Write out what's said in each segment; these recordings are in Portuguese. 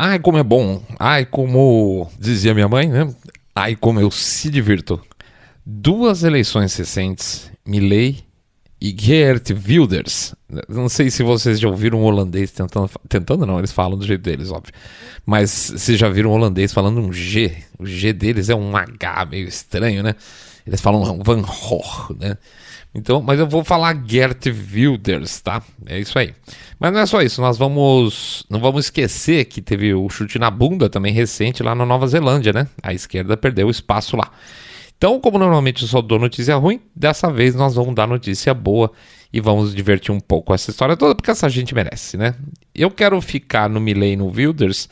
Ai, como é bom. Ai, como dizia minha mãe, né? Ai, como eu se divirto. Duas eleições recentes, Milei e Geert Wilders. Não sei se vocês já ouviram um holandês tentando não, eles falam do jeito deles, óbvio. Mas se já viram um holandês falando um G. O G deles é um H meio estranho, né? Eles falam Van Gogh, né? Então, mas eu vou falar Geert Wilders, tá? É isso aí. Mas não é só isso, não vamos esquecer que teve o chute na bunda também recente lá na Nova Zelândia, né? A esquerda perdeu espaço lá. Então, como normalmente eu só dou notícia ruim, dessa vez nós vamos dar notícia boa e vamos divertir um pouco com essa história toda, porque essa gente merece, né? Eu quero ficar no Milei e no Wilders,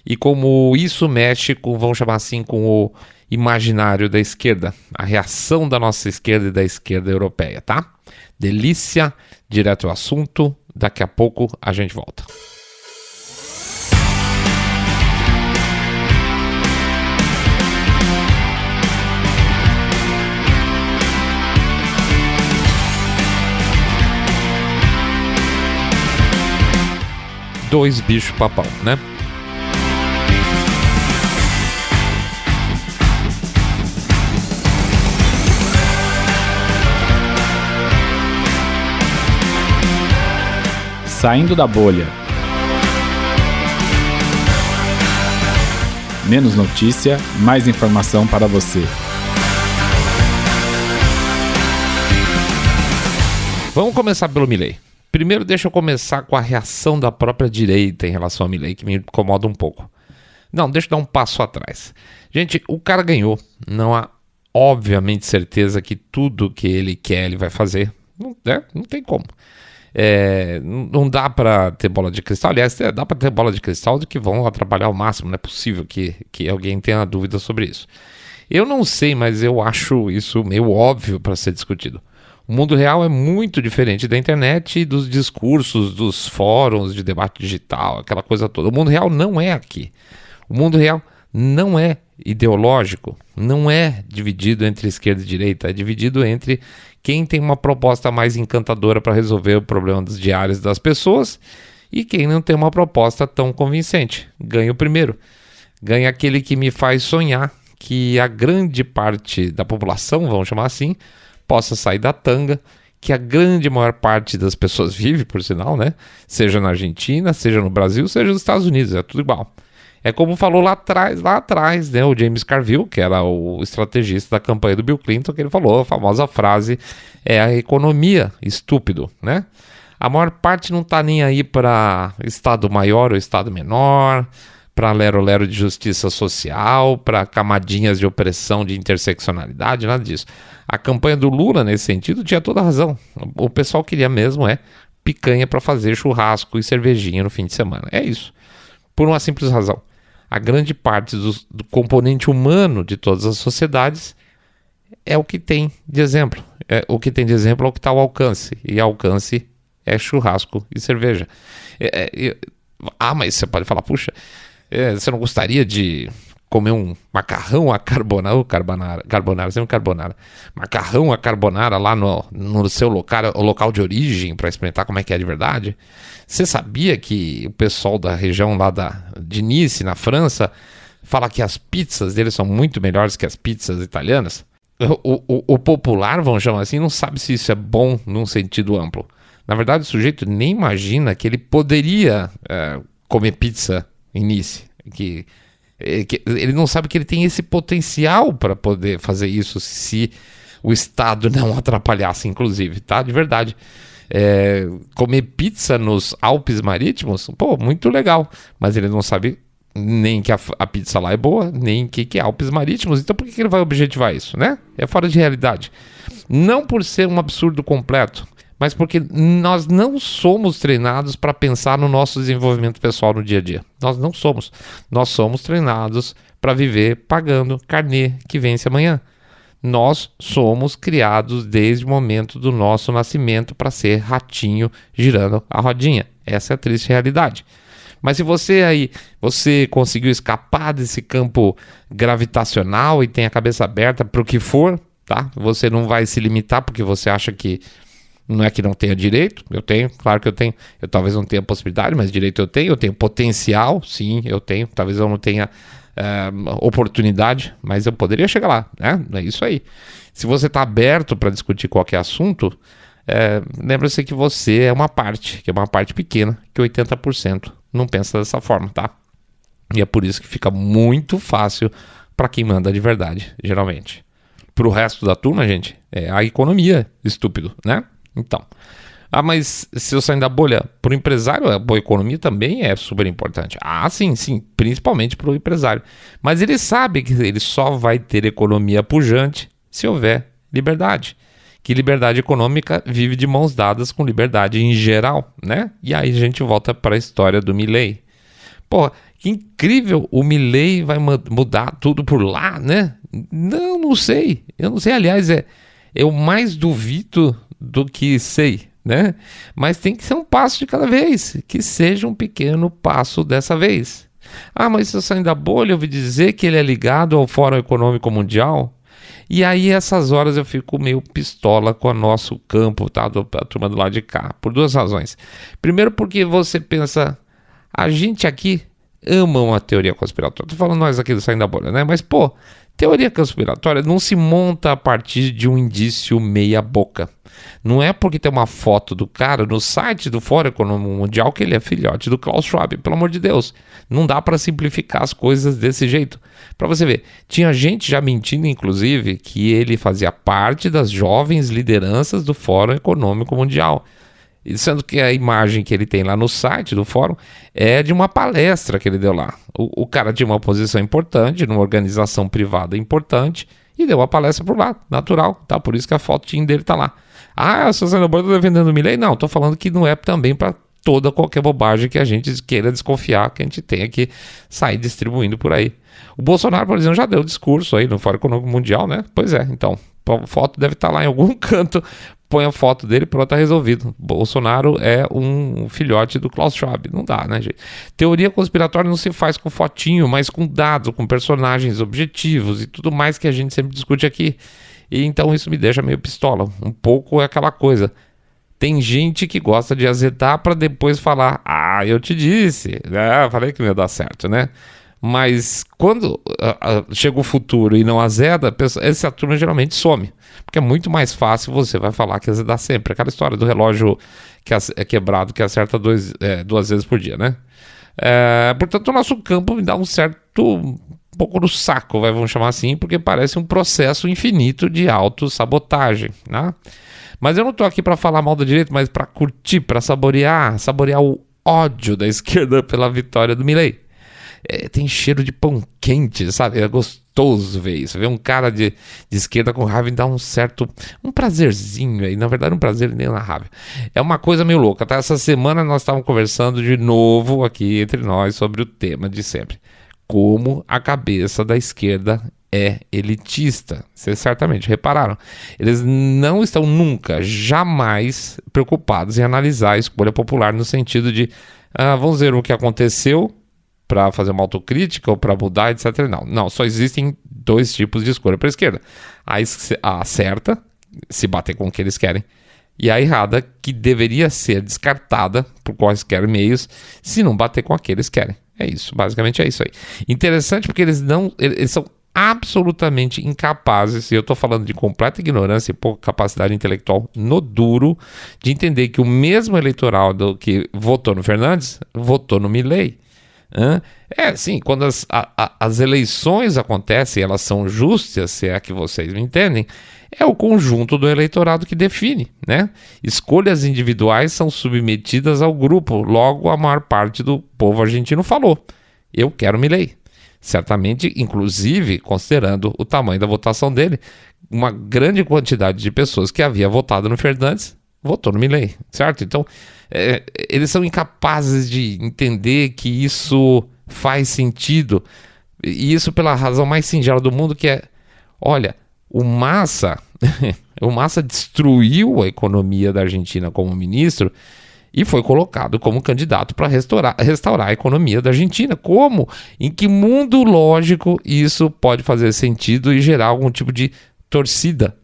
e como isso mexe com, vamos chamar assim, com o imaginário da esquerda, a reação da nossa esquerda e da esquerda europeia, tá? Delícia, direto ao assunto, daqui a pouco a gente volta. Dois bichos papão, né? Saindo da bolha. Menos notícia, mais informação para você. Vamos começar pelo Milei. Primeiro deixa eu começar com a reação da própria direita em relação ao Milei, que me incomoda um pouco. Não, deixa eu dar um passo atrás. Gente, o cara ganhou. Não há, obviamente, certeza que tudo que ele quer ele vai fazer. Não tem como. Não dá para ter bola de cristal. Aliás, dá para ter bola de cristal de que vão atrapalhar ao máximo. Não é possível que alguém tenha dúvida sobre isso. Eu não sei, mas eu acho isso meio óbvio para ser discutido. O mundo real é muito diferente da internet e dos discursos, dos fóruns de debate digital, aquela coisa toda. O mundo real não é aqui. O mundo real não é ideológico, não é dividido entre esquerda e direita, é dividido entre quem tem uma proposta mais encantadora para resolver o problema dos diários das pessoas e quem não tem uma proposta tão convincente. Ganha o primeiro. Ganha aquele que me faz sonhar que a grande parte da população, vamos chamar assim, possa sair da tanga, que a grande maior parte das pessoas vive, por sinal, né? Seja na Argentina, seja no Brasil, seja nos Estados Unidos, é tudo igual. É como falou lá atrás, né? O James Carville, que era o estrategista da campanha do Bill Clinton, que ele falou a famosa frase, é a economia, estúpido, né? A maior parte não tá nem aí para estado maior ou estado menor, para lero-lero de justiça social, para camadinhas de opressão, de interseccionalidade, nada disso. A campanha do Lula, nesse sentido, tinha toda a razão. O pessoal queria mesmo picanha para fazer churrasco e cervejinha no fim de semana. É isso. Por uma simples razão. A grande parte do componente humano de todas as sociedades é o que tem de exemplo. O que tem de exemplo é o que está ao alcance. E alcance é churrasco e cerveja. Mas você pode falar, puxa, você não gostaria de comer um macarrão à carbonara, macarrão à carbonara lá no seu local de origem para experimentar como é que é de verdade? Você sabia que o pessoal da região lá de Nice, na França, fala que as pizzas deles são muito melhores que as pizzas italianas? O popular, vamos chamar assim, não sabe se isso é bom num sentido amplo. Na verdade, o sujeito nem imagina que ele poderia comer pizza em Nice, que ele não sabe que ele tem esse potencial para poder fazer isso se o Estado não atrapalhasse, inclusive, tá? De verdade. Comer pizza nos Alpes Marítimos, pô, muito legal, mas ele não sabe nem que a pizza lá é boa, nem que é Alpes Marítimos, então por que ele vai objetivar isso, né? É fora de realidade. Não por ser um absurdo completo, mas porque nós não somos treinados para pensar no nosso desenvolvimento pessoal no dia a dia. Nós não somos. Nós somos treinados para viver pagando carnê que vence amanhã. Nós somos criados desde o momento do nosso nascimento para ser ratinho girando a rodinha. Essa é a triste realidade. Mas se você conseguiu escapar desse campo gravitacional e tem a cabeça aberta para o que for, tá? Você não vai se limitar porque você acha que Não é que não tenha direito, eu tenho, claro que eu tenho. Eu talvez não tenha possibilidade, mas direito eu tenho potencial, sim, eu tenho. Talvez eu não tenha oportunidade, mas eu poderia chegar lá, né? É isso aí. Se você está aberto para discutir qualquer assunto, lembra-se que você é uma parte, que é uma parte pequena, que 80% não pensa dessa forma, tá? E é por isso que fica muito fácil para quem manda de verdade, geralmente. Para o resto da turma, gente, é a economia, estúpido, né? Então, mas se eu sair da bolha, para o empresário, a boa economia também é super importante. Sim, principalmente para o empresário. Mas ele sabe que ele só vai ter economia pujante se houver liberdade. Que liberdade econômica vive de mãos dadas com liberdade em geral, né? E aí a gente volta para a história do Milei. Pô, que incrível, o Milei vai mudar tudo por lá, né? Não sei. Eu não sei, aliás, eu mais duvido do que sei, né? Mas tem que ser um passo de cada vez, que seja um pequeno passo dessa vez. Mas se eu sair da bolha, eu ouvi dizer que ele é ligado ao Fórum Econômico Mundial. E aí, essas horas eu fico meio pistola com o nosso campo, tá? A turma do lado de cá, por duas razões. Primeiro, porque você pensa, a gente aqui ama uma teoria conspiratória. Tô falando nós aqui do Saindo da Bolha, né? Mas, pô, teoria conspiratória não se monta a partir de um indício meia boca. Não é porque tem uma foto do cara no site do Fórum Econômico Mundial que ele é filhote do Klaus Schwab. Pelo amor de Deus, não dá para simplificar as coisas desse jeito. Para você ver, tinha gente já mentindo, inclusive, que ele fazia parte das jovens lideranças do Fórum Econômico Mundial. Sendo que a imagem que ele tem lá no site do fórum é de uma palestra que ele deu lá. O cara tinha uma posição importante, numa organização privada importante, e deu uma palestra por lá, natural, tá? Por isso que a fotinha dele tá lá. A Suzana Boy tá defendendo o Milei? Não, tô falando que não é também para toda qualquer bobagem que a gente queira desconfiar, que a gente tenha que sair distribuindo por aí. O Bolsonaro, por exemplo, já deu discurso aí no Fórum Econômico Mundial, né? Pois é, então, a foto deve estar lá em algum canto, põe a foto dele e pronto, tá resolvido. Bolsonaro é um filhote do Klaus Schwab. Não dá, né, gente? Teoria conspiratória não se faz com fotinho, mas com dados, com personagens objetivos e tudo mais que a gente sempre discute aqui. E então isso me deixa meio pistola. Um pouco é aquela coisa. Tem gente que gosta de azedar para depois falar, eu te disse, falei que não ia dar certo, né? Mas quando chega o futuro e não azeda, essa turma geralmente some. Porque é muito mais fácil, você vai falar que azedar sempre. Aquela história do relógio que é quebrado, que acerta duas vezes por dia, né? Portanto, o nosso campo me dá um pouco no saco, vamos chamar assim, porque parece um processo infinito de autossabotagem, né? Mas eu não tô aqui para falar mal da direita, mas para curtir, para saborear o ódio da esquerda pela vitória do Milei. Tem cheiro de pão quente, sabe? É gostoso ver isso. Ver um cara de esquerda com raiva e dá um prazerzinho aí. Na verdade, um prazer nem na raiva. É uma coisa meio louca, tá? Essa semana nós estávamos conversando de novo aqui entre nós sobre o tema de sempre. Como a cabeça da esquerda é elitista. Vocês certamente repararam. Eles não estão nunca, jamais preocupados em analisar a escolha popular no sentido de vamos ver o que aconteceu para fazer uma autocrítica ou para mudar, etc. Não, só existem dois tipos de escolha para a esquerda. A certa, se bater com o que eles querem, e a errada, que deveria ser descartada por quaisquer meios, se não bater com o que eles querem. É isso, basicamente é isso aí. Interessante porque eles são absolutamente incapazes, e eu estou falando de completa ignorância e pouca capacidade intelectual no duro, de entender que o mesmo eleitorado que votou no Fernandes, votou no Milei. Sim, quando as eleições acontecem, elas são justas, se é que vocês me entendem, é o conjunto do eleitorado que define, né? Escolhas individuais são submetidas ao grupo, logo a maior parte do povo argentino falou, eu quero Milei. Certamente, inclusive, considerando o tamanho da votação dele, uma grande quantidade de pessoas que havia votado no Fernandes votou no Milei, certo? Então, eles são incapazes de entender que isso faz sentido, e isso pela razão mais singela do mundo, que é, olha, o Massa destruiu a economia da Argentina como ministro e foi colocado como candidato para restaurar a economia da Argentina. Como? Em que mundo lógico isso pode fazer sentido e gerar algum tipo de torcida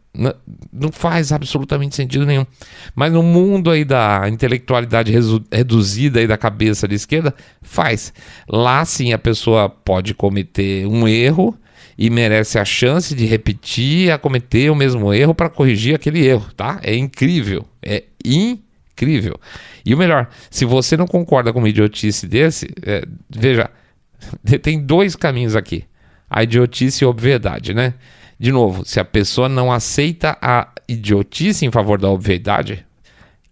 Não faz absolutamente sentido nenhum. Mas no mundo aí da intelectualidade reduzida aí da cabeça da esquerda, faz. Lá sim a pessoa pode cometer um erro e merece a chance de repetir a cometer o mesmo erro para corrigir aquele erro, tá? É incrível, é incrível. E o melhor, se você não concorda com uma idiotice desse, veja, tem dois caminhos aqui. A idiotice e a obviedade, né? De novo, se a pessoa não aceita a idiotice em favor da obviedade,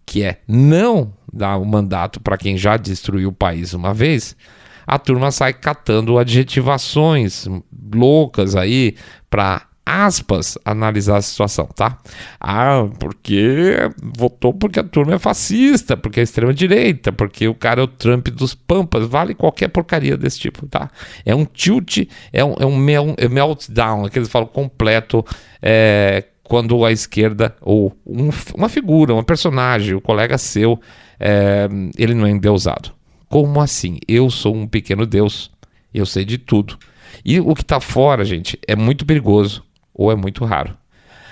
que é não dar o mandato para quem já destruiu o país uma vez, a turma sai catando adjetivações loucas aí para, aspas, analisar a situação, tá? Porque votou porque a turma é fascista, porque é extrema-direita, porque o cara é o Trump dos pampas, vale qualquer porcaria desse tipo, tá? É um tilt, é um meltdown, que eles falam completo, quando a esquerda, ou uma figura, uma personagem, o colega seu, ele não é endeusado. Como assim? Eu sou um pequeno Deus, eu sei de tudo. E o que está fora, gente, é muito perigoso ou é muito raro.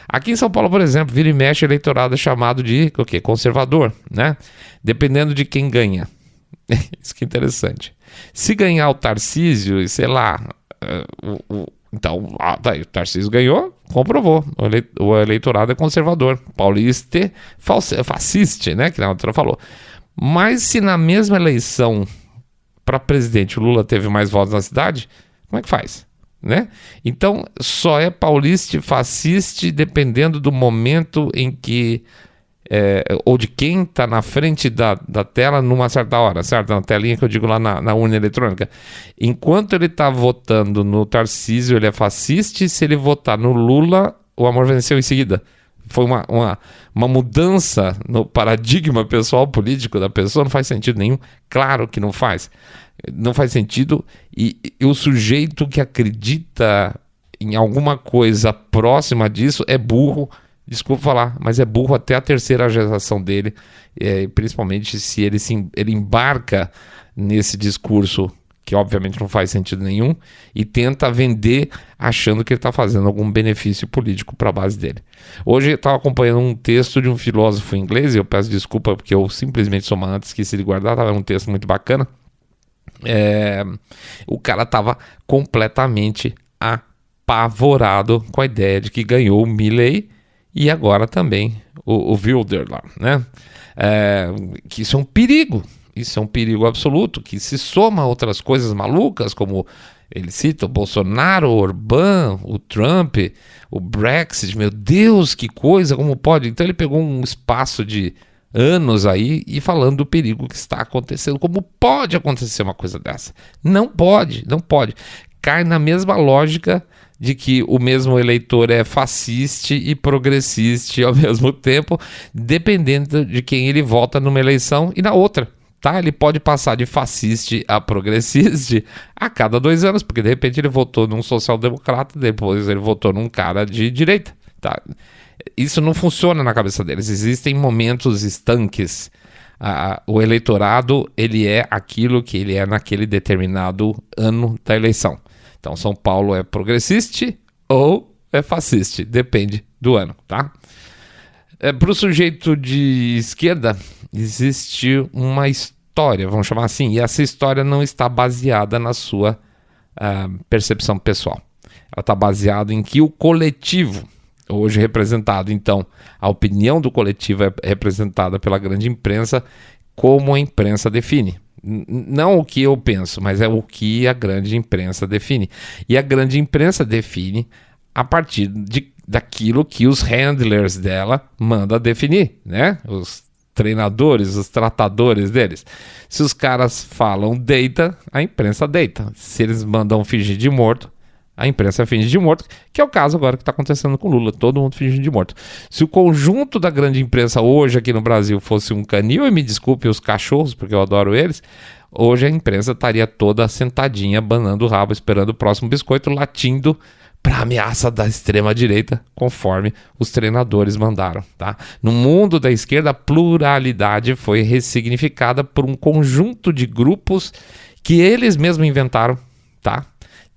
Aqui em São Paulo, por exemplo, vira e mexe, o eleitorado é chamado de o quê? Conservador, né? Dependendo de quem ganha. Isso que é interessante. Se ganhar o Tarcísio, e sei lá, então, tá aí, o Tarcísio ganhou, comprovou. O eleitorado é conservador. Paulista, fascista, né? Que a outra falou. Mas se na mesma eleição para presidente o Lula teve mais votos na cidade, como é que faz? Né? Então só é paulista e fascista dependendo do momento em que ou de quem está na frente da tela numa certa hora, certo? Na telinha que eu digo lá na urna eletrônica. Enquanto ele está votando no Tarcísio, ele é fascista, e se ele votar no Lula, o amor venceu em seguida. Foi uma mudança no paradigma pessoal político da pessoa, não faz sentido nenhum. Claro que não faz. Não faz sentido. E o sujeito que acredita em alguma coisa próxima disso é burro. Desculpa falar, mas é burro até a terceira geração dele. Principalmente se ele embarca nesse discurso que obviamente não faz sentido nenhum, e tenta vender achando que ele está fazendo algum benefício político para a base dele. Hoje eu estava acompanhando um texto de um filósofo inglês, e eu peço desculpa porque eu simplesmente sou uma esqueci de guardar, estava um texto muito bacana. O cara estava completamente apavorado com a ideia de que ganhou o Milley e agora também o Wilder lá, né? Que isso é um perigo. Isso é um perigo absoluto, que se soma a outras coisas malucas, como ele cita o Bolsonaro, o Orbán, o Trump, o Brexit. Meu Deus, que coisa, como pode? Então ele pegou um espaço de anos aí e falando do perigo que está acontecendo. Como pode acontecer uma coisa dessa? Não pode. Cai na mesma lógica de que o mesmo eleitor é fascista e progressista ao mesmo tempo, dependendo de quem ele vota numa eleição e na outra. Tá? Ele pode passar de fascista a progressista a cada 2 anos, porque de repente ele votou num social-democrata, depois ele votou num cara de direita. Tá? Isso não funciona na cabeça deles. Existem momentos estanques. O eleitorado, ele é aquilo que ele é naquele determinado ano da eleição. Então São Paulo é progressista ou é fascista, depende do ano, tá? Para o sujeito de esquerda, existe uma história, vamos chamar assim, e essa história não está baseada na sua percepção pessoal. Ela está baseada em que o coletivo, hoje representado, então, a opinião do coletivo é representada pela grande imprensa, como a imprensa define. Não o que eu penso, mas é o que a grande imprensa define. E a grande imprensa define a partir daquilo que os handlers dela mandam definir, né? Os treinadores, os tratadores deles. Se os caras falam deita, a imprensa deita. Se eles mandam fingir de morto, a imprensa finge de morto, que é o caso agora que está acontecendo com o Lula, todo mundo fingindo de morto. Se o conjunto da grande imprensa hoje aqui no Brasil fosse um canil, e me desculpe os cachorros, porque eu adoro eles, hoje a imprensa estaria toda sentadinha, banando o rabo, esperando o próximo biscoito, latindo para a ameaça da extrema-direita, conforme os treinadores mandaram. Tá? No mundo da esquerda, a pluralidade foi ressignificada por um conjunto de grupos que eles mesmos inventaram, tá?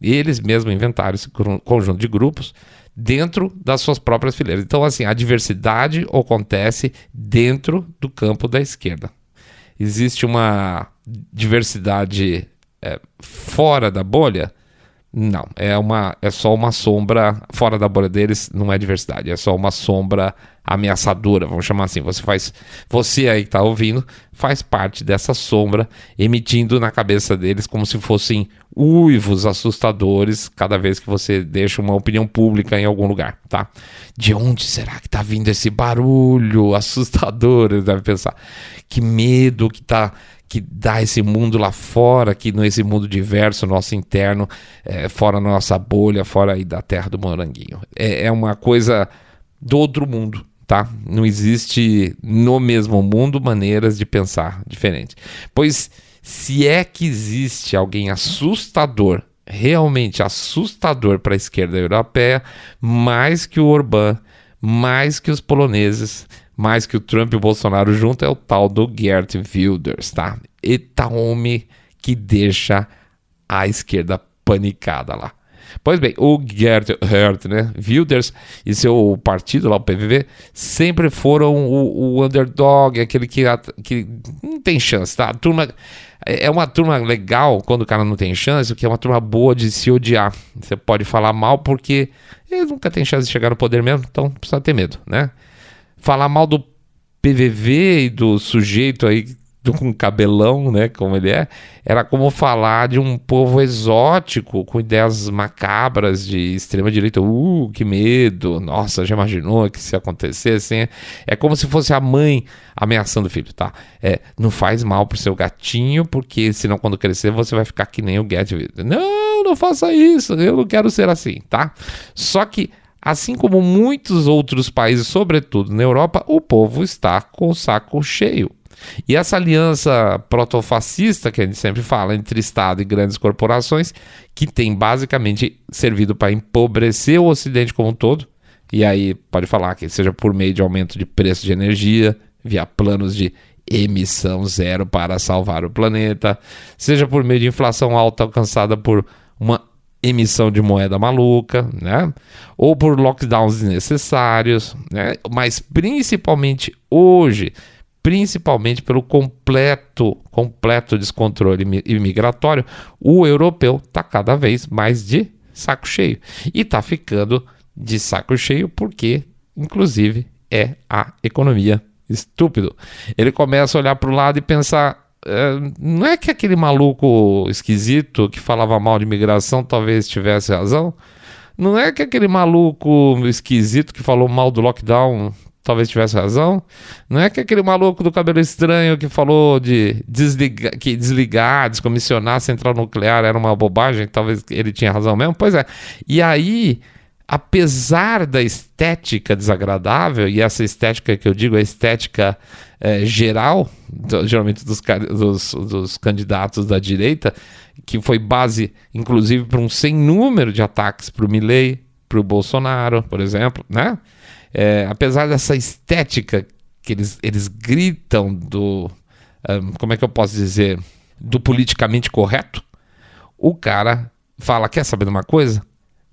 Eles mesmos inventaram esse conjunto de grupos dentro das suas próprias fileiras. Então, assim, a diversidade acontece dentro do campo da esquerda. Existe uma diversidade fora da bolha? Não, é só uma sombra fora da bolha deles, não é diversidade, é só uma sombra ameaçadora, vamos chamar assim. Você aí que está ouvindo faz parte dessa sombra, emitindo na cabeça deles como se fossem uivos assustadores cada vez que você deixa uma opinião pública em algum lugar, tá? De onde será que está vindo esse barulho assustador? Eles devem pensar, que medo que dá esse mundo lá fora, que nesse mundo diverso, nosso interno, fora da nossa bolha, fora aí da terra do moranguinho. É uma coisa do outro mundo, tá? Não existe no mesmo mundo maneiras de pensar diferentes. Pois se é que existe alguém assustador, realmente assustador para a esquerda europeia, mais que o Orbán, mais que os poloneses, mais que o Trump e o Bolsonaro junto, é o tal do Geert Wilders, tá? Eita homem que deixa a esquerda panicada lá. Pois bem, o Geert Wilders e seu partido lá, o PVV, sempre foram o underdog, aquele que não tem chance, tá? É uma turma legal quando o cara não tem chance, porque é uma turma boa de se odiar. Você pode falar mal porque eles nunca têm chance de chegar no poder mesmo, então não precisa ter medo, né? Falar mal do PVV e do sujeito aí com cabelão, né, como ele era como falar de um povo exótico com ideias macabras de extrema direita. Que medo, nossa, já imaginou que se acontecesse? É como se fosse a mãe ameaçando o filho, tá? Não faz mal pro seu gatinho, porque senão quando crescer você vai ficar que nem o Geert Wilders. Não faça isso, eu não quero ser assim, tá? Só que assim como muitos outros países, sobretudo na Europa, o povo está com o saco cheio. E essa aliança protofascista que a gente sempre fala entre Estado e grandes corporações, que tem basicamente servido para empobrecer o Ocidente como um todo, e aí pode falar que seja por meio de aumento de preço de energia, via planos de emissão zero para salvar o planeta, seja por meio de inflação alta alcançada por uma emissão de moeda maluca, né? Ou por lockdowns desnecessários, né? Mas principalmente hoje, principalmente pelo completo descontrole imigratório, o europeu está cada vez mais de saco cheio. E está ficando de saco cheio porque, inclusive, é a economia estúpido. Ele começa a olhar para o lado e pensar, não é que aquele maluco esquisito que falava mal de imigração talvez tivesse razão? Não é que aquele maluco esquisito que falou mal do lockdown talvez tivesse razão? Não é que aquele maluco do cabelo estranho que falou de desligar, descomissionar a central nuclear era uma bobagem, talvez ele tinha razão mesmo? Pois é. E aí, apesar da estética desagradável, e essa estética que eu digo é a estética geral, geralmente dos candidatos da direita, que foi base, inclusive, para um sem número de ataques para o Milei, para o Bolsonaro, por exemplo, né? Apesar dessa estética que eles gritam do, como é que eu posso dizer, do politicamente correto, o cara fala, quer saber de uma coisa?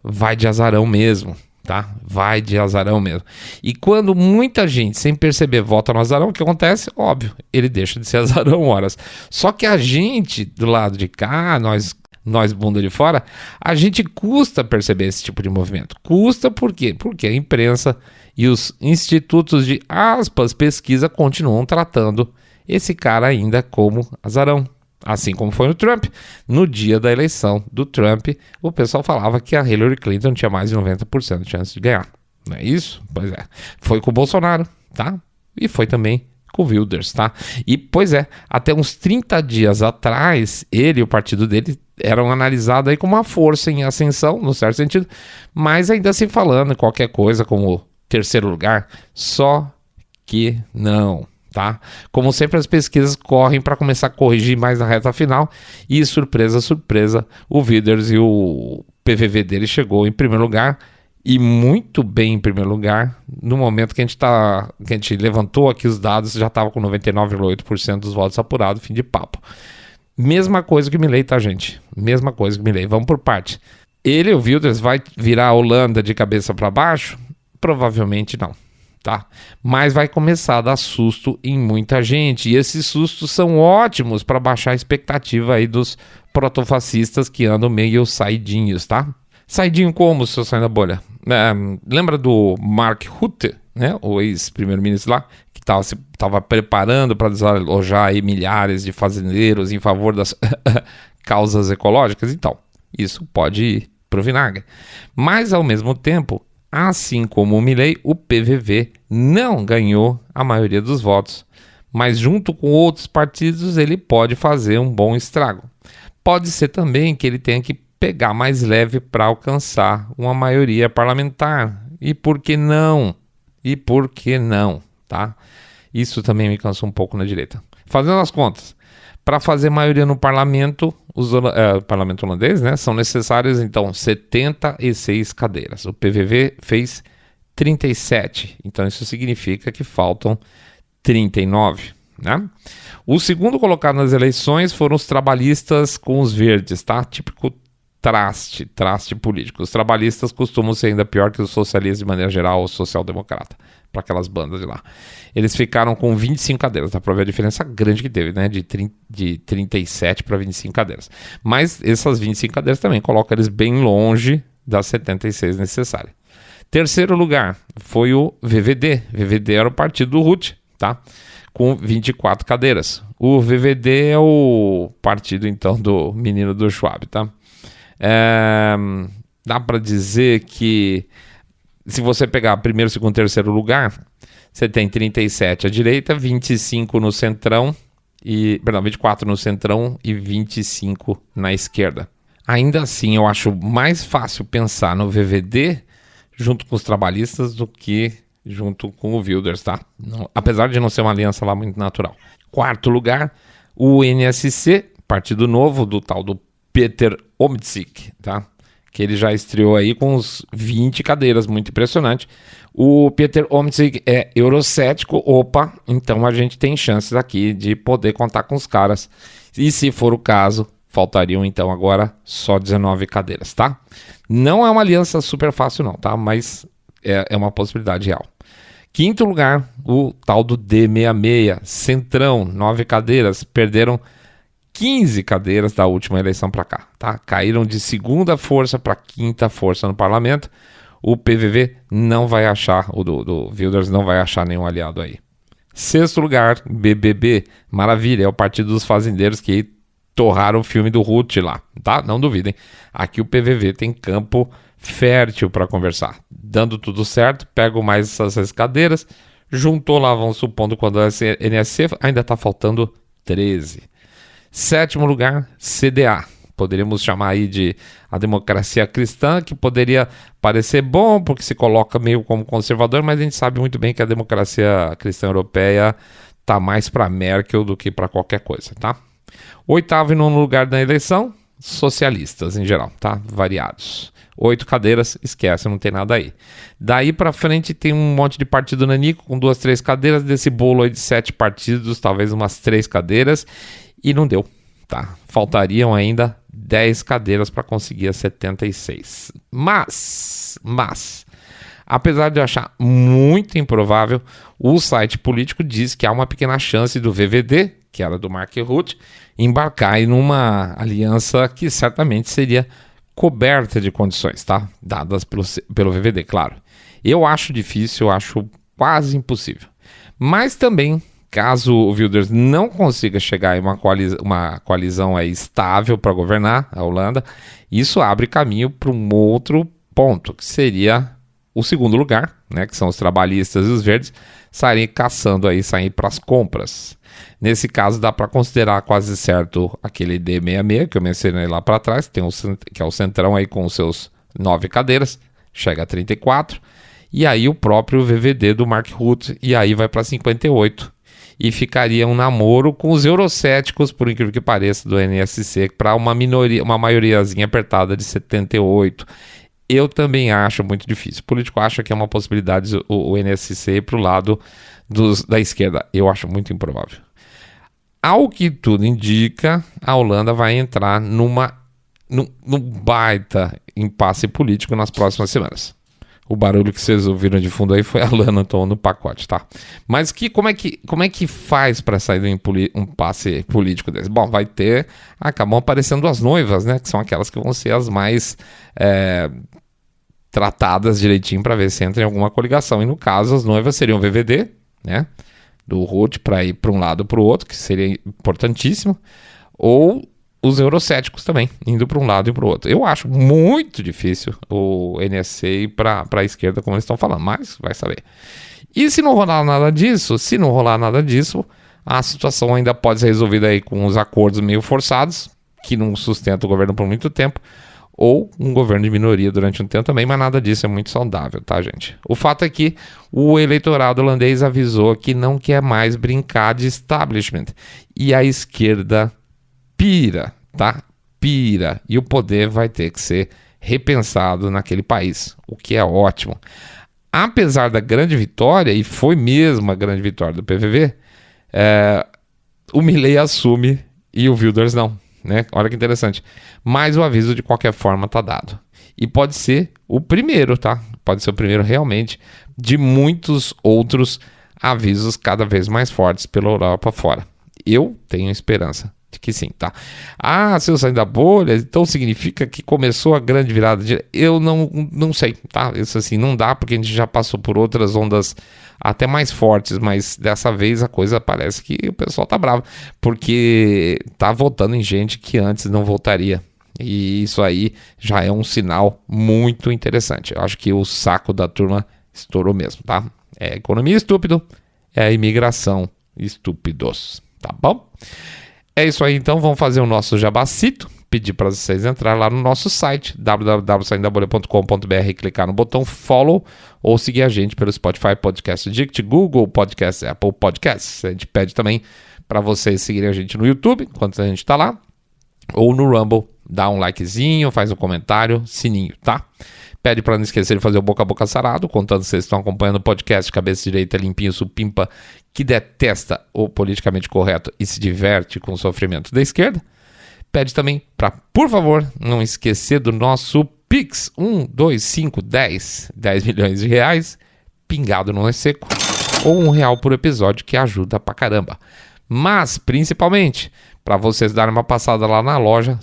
Vai de azarão mesmo, tá? Vai de azarão mesmo. E quando muita gente, sem perceber, vota no azarão, o que acontece? Óbvio, ele deixa de ser azarão horas. Só que a gente, do lado de cá, nós bunda de fora, a gente custa perceber esse tipo de movimento. Custa por quê? Porque a imprensa e os institutos de aspas pesquisa continuam tratando esse cara ainda como azarão. Assim como foi no Trump. No dia da eleição do Trump, o pessoal falava que a Hillary Clinton tinha mais de 90% de chance de ganhar. Não é isso? Pois é. Foi com o Bolsonaro, tá? E foi também com o Wilders, tá? E, pois é, até uns 30 dias atrás, ele e o partido dele eram analisados aí como uma força em ascensão, no certo sentido, mas ainda se falando qualquer coisa como terceiro lugar, só que não, tá? Como sempre, as pesquisas correm para começar a corrigir mais na reta final e, surpresa, surpresa, o Wilders e o PVV dele chegou em primeiro lugar, e muito bem em primeiro lugar. No momento que a gente levantou aqui os dados, já estava com 99,8% dos votos apurados, fim de papo. Mesma coisa que o Milei, tá, gente? Mesma coisa que o Milei. Vamos por parte. Ele, o Wilders, vai virar a Holanda de cabeça para baixo? Provavelmente não, tá? Mas vai começar a dar susto em muita gente. E esses sustos são ótimos para baixar a expectativa aí dos protofascistas que andam meio saidinhos, tá? Saidinho como, seu sai da bolha? Lembra do Mark Rutte, né? O ex-primeiro-ministro lá, que estava preparando para desalojar aí milhares de fazendeiros em favor das causas ecológicas? Então, isso pode ir pro vinagre. Mas, ao mesmo tempo, assim como o Milei, o PVV não ganhou a maioria dos votos. Mas, junto com outros partidos, ele pode fazer um bom estrago. Pode ser também que ele tenha que pegar mais leve para alcançar uma maioria parlamentar. E por que não? Tá? Isso também me cansa um pouco na direita. Fazendo as contas, para fazer maioria no parlamento, parlamento holandês, né, são necessárias então 76 cadeiras. O PVV fez 37, então isso significa que faltam 39, né? O segundo colocado nas eleições foram os trabalhistas com os verdes, tá? Típico traste político. Os trabalhistas costumam ser ainda pior que os socialistas de maneira geral ou social-democrata, para aquelas bandas de lá. Eles ficaram com 25 cadeiras, dá para ver a diferença grande que teve, né? De 37 para 25 cadeiras. Mas essas 25 cadeiras também colocam eles bem longe das 76 necessárias. Terceiro lugar foi o VVD. VVD era o partido do Rutte, tá? Com 24 cadeiras. O VVD é o partido, então, do menino do Schwab, tá? Dá para dizer que se você pegar primeiro, segundo, terceiro lugar, você tem 37 à direita, 25 no centrão, 24 no centrão e 25 na esquerda. Ainda assim, eu acho mais fácil pensar no VVD junto com os trabalhistas do que junto com o Wilders, tá? Não, apesar de não ser uma aliança lá muito natural. Quarto lugar, o NSC, partido novo do tal do Peter Omtzigt, tá? Que ele já estreou aí com uns 20 cadeiras, muito impressionante. O Peter Omtzigt é eurocético, então a gente tem chances aqui de poder contar com os caras. E se for o caso, faltariam então agora só 19 cadeiras, tá? Não é uma aliança super fácil não, tá? Mas é uma possibilidade real. Quinto lugar, o tal do D66, Centrão, 9 cadeiras, perderam 15 cadeiras da última eleição para cá, tá? Caíram de segunda força para quinta força no parlamento. O PVV não vai achar, o do Wilders não vai achar nenhum aliado aí. Sexto lugar, BBB, maravilha, é o partido dos fazendeiros que torraram o filme do Rutte lá, tá? Não duvidem. Aqui o PVV tem campo fértil para conversar. Dando tudo certo, pego mais essas cadeiras, juntou lá, vamos supondo, quando a NSC, ainda está faltando 13. Sétimo lugar, CDA. Poderíamos chamar aí de a democracia cristã, que poderia parecer bom, porque se coloca meio como conservador, mas a gente sabe muito bem que a democracia cristã europeia está mais para Merkel do que para qualquer coisa, tá? Oitavo e nono lugar da eleição, socialistas em geral, tá? Variados. 8 cadeiras, esquece, não tem nada aí. Daí para frente tem um monte de partido nanico com 2, 3 cadeiras, desse bolo aí de 7 partidos, talvez umas 3 cadeiras, e não deu, tá? Faltariam ainda 10 cadeiras para conseguir as 76. Mas, apesar de eu achar muito improvável, o site político diz que há uma pequena chance do VVD, que era do Mark Rutte, embarcar em uma aliança que certamente seria coberta de condições, tá? Dadas pelo VVD, claro. Eu acho difícil, eu acho quase impossível. Mas também, caso o Wilders não consiga chegar em uma coalizão aí estável para governar a Holanda, isso abre caminho para um outro ponto, que seria o segundo lugar, né, que são os trabalhistas e os verdes, saírem caçando aí, saírem para as compras. Nesse caso, dá para considerar quase certo aquele D66 que eu mencionei lá para trás, que é o centrão aí com os seus 9 cadeiras, chega a 34, e aí o próprio VVD do Mark Rutte, e aí vai para 58. E ficaria um namoro com os eurocéticos, por incrível que pareça, do NSC, para uma maioriazinha apertada de 78. Eu também acho muito difícil. O político acha que é uma possibilidade o NSC para o lado da esquerda. Eu acho muito improvável. Ao que tudo indica, a Holanda vai entrar numa num baita impasse político nas próximas semanas. O barulho que vocês ouviram de fundo aí foi a Lana tomando o pacote, tá? Mas como é que faz para sair de um impasse político desse? Bom, acabam aparecendo as noivas, né? Que são aquelas que vão ser as mais tratadas direitinho para ver se entra em alguma coligação. E no caso, as noivas seriam o VVD, né? Do Rutte para ir para um lado ou para o outro, que seria importantíssimo. Ou os eurocéticos também, indo para um lado e para o outro. Eu acho muito difícil o NSC ir para a esquerda, como eles estão falando, mas vai saber. E se não rolar nada disso, a situação ainda pode ser resolvida aí com os acordos meio forçados, que não sustentam o governo por muito tempo, ou um governo de minoria durante um tempo também, mas nada disso é muito saudável, tá, gente? O fato é que o eleitorado holandês avisou que não quer mais brincar de establishment, e a esquerda pira, tá? Pira. E o poder vai ter que ser repensado naquele país, o que é ótimo. Apesar da grande vitória, e foi mesmo a grande vitória do PVV, o Milei assume e o Wilders não, né? Olha que interessante. Mas o aviso de qualquer forma tá dado. E pode ser o primeiro, tá? Pode ser o primeiro realmente de muitos outros avisos cada vez mais fortes pela Europa fora. Eu tenho esperança que sim, tá? Se eu sair da bolha, então significa que começou a grande virada eu não sei, tá? Isso assim, não dá, porque a gente já passou por outras ondas até mais fortes, mas dessa vez a coisa parece que o pessoal tá bravo, porque tá votando em gente que antes não votaria. E isso aí já é um sinal muito interessante. Eu acho que o saco da turma estourou mesmo, tá? É economia estúpido, é a imigração estúpidos, tá bom? É isso aí, então vamos fazer o nosso jabacito, pedir para vocês entrarem lá no nosso site, www.saindabolha.com.br, clicar no botão follow ou seguir a gente pelo Spotify Podcast Addict, Google Podcast, Apple Podcasts. A gente pede também para vocês seguirem a gente no YouTube, enquanto a gente está lá, ou no Rumble, dá um likezinho, faz um comentário, sininho, tá? Pede para não esquecer de fazer o boca a boca sarado, contando que vocês estão acompanhando o podcast Cabeça Direita, Limpinho, Supimpa, que detesta o politicamente correto e se diverte com o sofrimento da esquerda. Pede também para, por favor, não esquecer do nosso Pix 10 milhões de reais, pingado não é seco, ou R$1 por episódio, que ajuda pra caramba. Mas, principalmente, para vocês darem uma passada lá na loja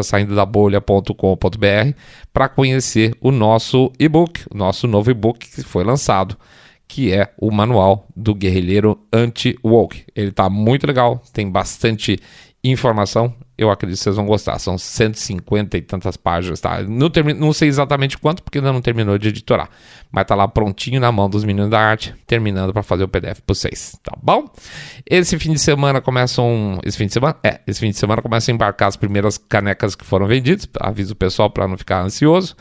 saindodabolha.com.br, para conhecer o nosso e-book, o nosso novo e-book que foi lançado, que é o Manual do Guerrilheiro Anti-Woke. Ele tá muito legal, tem bastante informação, eu acredito que vocês vão gostar. São 150 e tantas páginas, tá? Não sei exatamente quanto, porque ainda não terminou de editorar, mas tá lá prontinho na mão dos meninos da arte, terminando para fazer o PDF para vocês, tá bom? Esse fim de semana começa a embarcar as primeiras canecas que foram vendidas, aviso o pessoal para não ficar ansioso,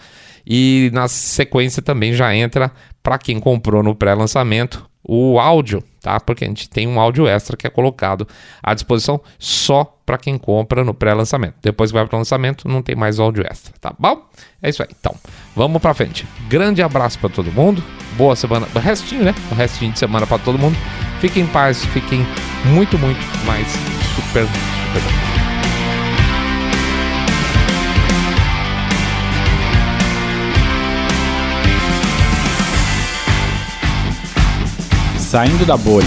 e na sequência também já entra, para quem comprou no pré-lançamento, o áudio, tá? Porque a gente tem um áudio extra que é colocado à disposição só para quem compra no pré-lançamento. Depois que vai para o lançamento, não tem mais áudio extra, tá bom? É isso aí. Então, vamos para frente. Grande abraço para todo mundo. Boa semana. O restinho, né? O restinho de semana para todo mundo. Fiquem em paz, fiquem muito, muito mais super bem. Saindo da Bolha.